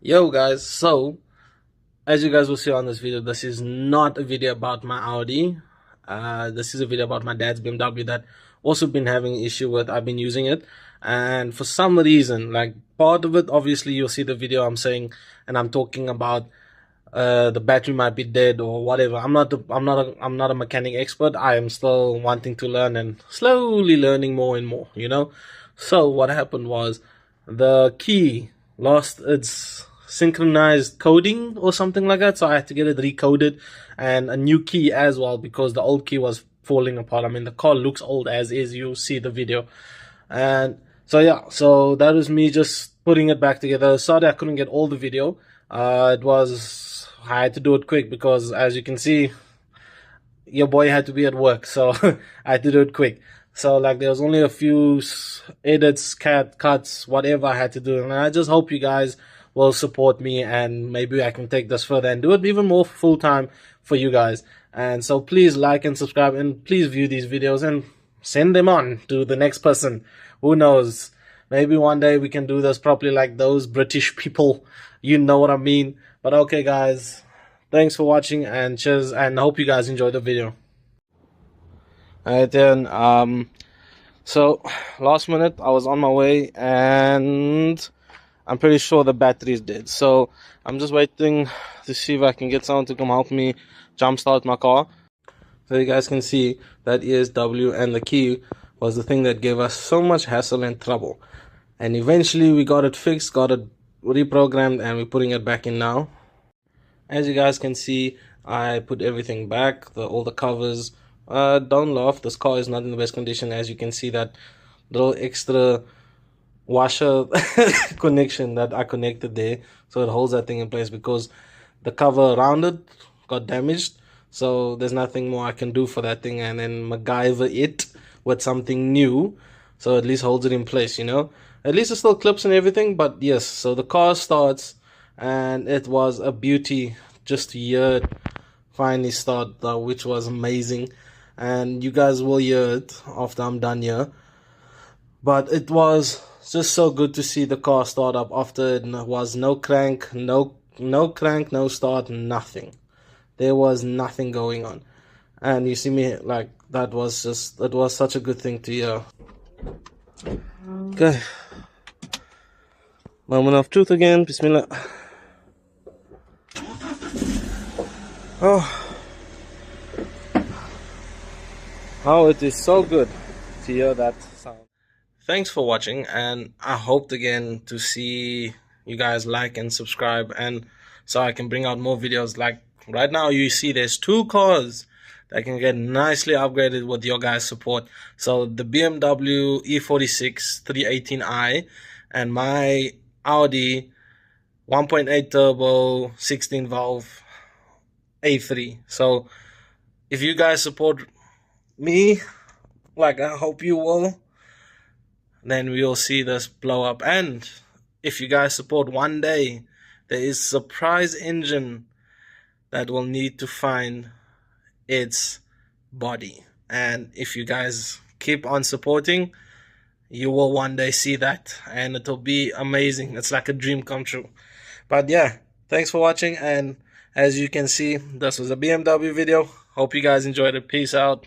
Yo guys, so as you guys will see on this video, this is not a video about my Audi. This is a video about my dad's BMW that also been having issue with. I've been using it, and for some reason, like part of it, obviously you'll see the video I'm saying, and I'm talking about the battery might be dead or whatever. I'm not a mechanic expert. I am still wanting to learn and slowly learning more and more, you know. So what happened was the key lost its synchronized coding or something like that, so I had to get it recoded and a new key as well because the old key was falling apart. I mean, the car looks old as is, you see the video. And so yeah, so that was me just putting it back together. Sorry I couldn't get all the video. I had to do it quick because, as you can see, your boy had to be at work, so I had to do it quick. So like there was only a few edits, cuts, whatever I had to do, and I just hope you guys will support me, and maybe I can take this further and do it even more full time for you guys. And so please like and subscribe, and please view these videos and send them on to the next person. Who knows? Maybe one day we can do this properly like those British people. You know what I mean? But okay, guys. Thanks for watching, and cheers, and hope you guys enjoyed the video. Alright then, so last minute I was on my way and I'm pretty sure the battery is dead. So I'm just waiting to see if I can get someone to come help me jumpstart my car. So you guys can see that ESW and the key was the thing that gave us so much hassle and trouble. And eventually we got it fixed, got it reprogrammed, and we're putting it back in now. As you guys can see, I put everything back, all the covers. Don't laugh, this car is not in the best condition. As you can see, that little extra washer connection that I connected there, so it holds that thing in place, because the cover around it got damaged. So there's nothing more I can do for that thing, and then MacGyver it with something new, so at least holds it in place, you know. At least it still clips and everything. But yes, so the car starts, and it was a beauty just to hear it finally start, which was amazing. And you guys will hear it after I'm done here. But it was just so good to see the car start up after it was no crank, no crank, no start, nothing. There was nothing going on. And you see me, like, it was such a good thing to hear. Okay. Moment of truth again. Bismillah. Oh, it is so good to hear that sound. Thanks for watching, and I hope again to see you guys like and subscribe, and so I can bring out more videos. Like right now you see there's 2 cars that can get nicely upgraded with your guys' support. So the BMW e46 318i and my Audi 1.8 turbo 16 valve A3. So if you guys support me, like I hope you will, then we'll see this blow up. And if you guys support, one day there is a surprise engine that will need to find its body, and if you guys keep on supporting, you will one day see that, and it'll be amazing. It's like a dream come true. But yeah, thanks for watching, and as you can see, this was a BMW video. Hope you guys enjoyed it. Peace out.